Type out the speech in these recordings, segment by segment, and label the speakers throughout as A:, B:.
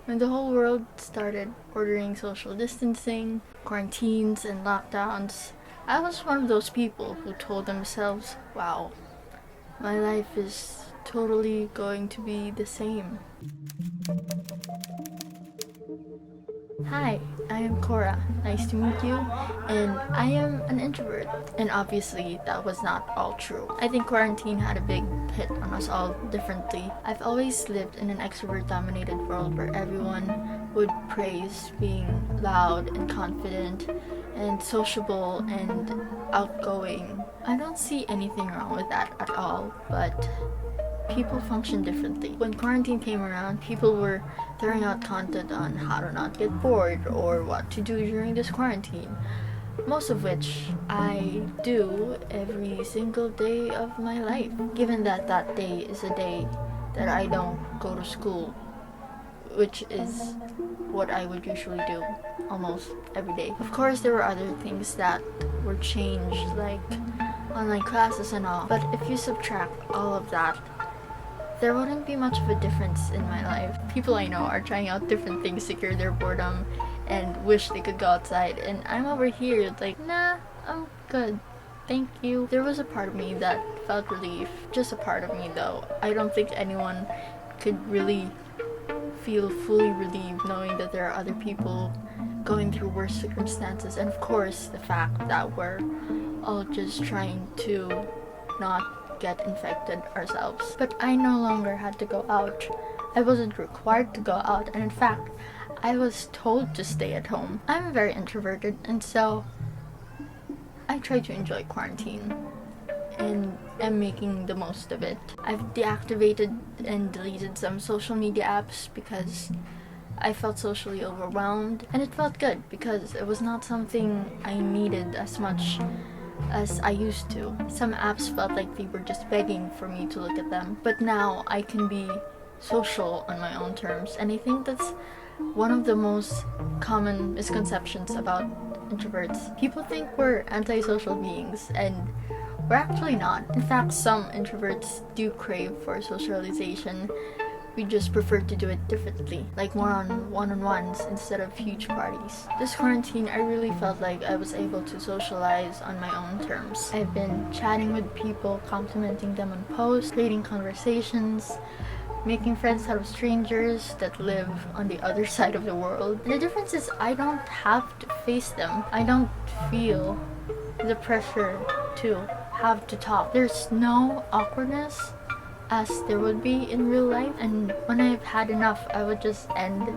A: When the whole world started ordering social distancing, quarantines, and lockdowns, I was one of those people who told themselves, wow, my life is totally going to be the same. Hi, I am Cora. Nice to meet you. And I am an introvert. And obviously, that was not all true. I think quarantine had a big hit on us all differently. I've always lived in an extrovert-dominated world where everyone would praise being loud and confident and sociable and outgoing. I don't see anything wrong with that at all, but people function differently. When quarantine came around, people were throwing out content on how to not get bored or what to do during this quarantine. Most of which I do every single day of my life, given that that day is a day that I don't go to school, which is what I would usually do almost every day. Of course, there were other things that were changed, like online classes and all, but if you subtract all of that, there wouldn't be much of a difference in my life. People I know are trying out different things to cure their boredom and wish they could go outside, and I'm over here like, nah, I'm good. Thank you. There was a part of me that felt relief. Just a part of me though. I don't think anyone could really feel fully relieved knowing that there are other people going through worse circumstances, and of course the fact that we're all just trying to not get infected ourselves. But I no longer had to go out. I wasn't required to go out, and in fact, I was told to stay at home. I'm very introverted, and so I try to enjoy quarantine and am making the most of it. I've deactivated and deleted some social media apps because I felt socially overwhelmed, and it felt good because it was not something I needed as much as I used to. Some apps felt like they were just begging for me to look at them, but now I can be social on my own terms, and I think that's one of the most common misconceptions about introverts. People think we're antisocial beings, and we're actually not. In fact, some introverts do crave for socialization. We just prefer to do it differently, like more on one-on-ones instead of huge parties. This quarantine, I really felt like I was able to socialize on my own terms. I've been chatting with people, complimenting them on posts, creating conversations, making friends out of strangers that live on the other side of the world. And the difference is I don't have to face them. I don't feel the pressure to have to talk. There's no awkwardness as there would be in real life, and when I've had enough, I would just end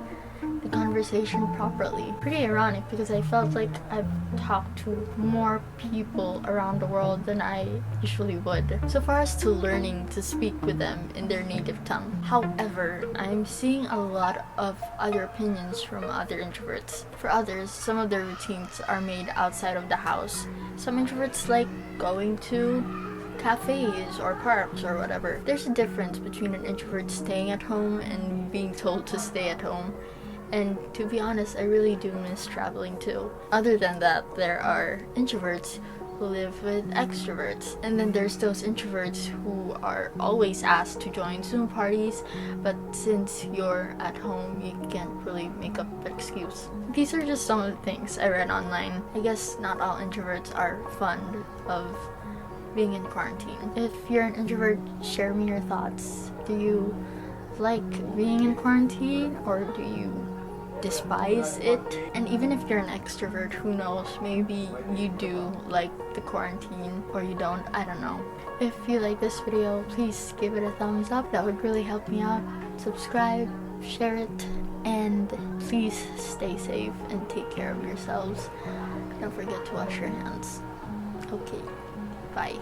A: the conversation properly. Pretty ironic because I felt like I've talked to more people around the world than I usually would, so far as to learning to speak with them in their native tongue. However, I'm seeing a lot of other opinions from other introverts. For others, some of their routines are made outside of the house. Some introverts like going to cafes or parks or whatever. There's a difference between an introvert staying at home and being told to stay at home. And to be honest, I really do miss traveling too. Other than that, there are introverts who live with extroverts. And then there's those introverts who are always asked to join Zoom parties, but since you're at home, you can't really make up an excuse. These are just some of the things I read online. I guess not all introverts are fond of being in quarantine. If you're an introvert, share me your thoughts. Do you like being in quarantine, or do you despise it? And even if you're an extrovert, who knows, maybe you do like the quarantine, or you don't, I don't know. If you like this video, please give it a thumbs up. That would really help me out. Subscribe, share it, and please stay safe and take care of yourselves. Don't forget to wash your hands. Okay. Bye.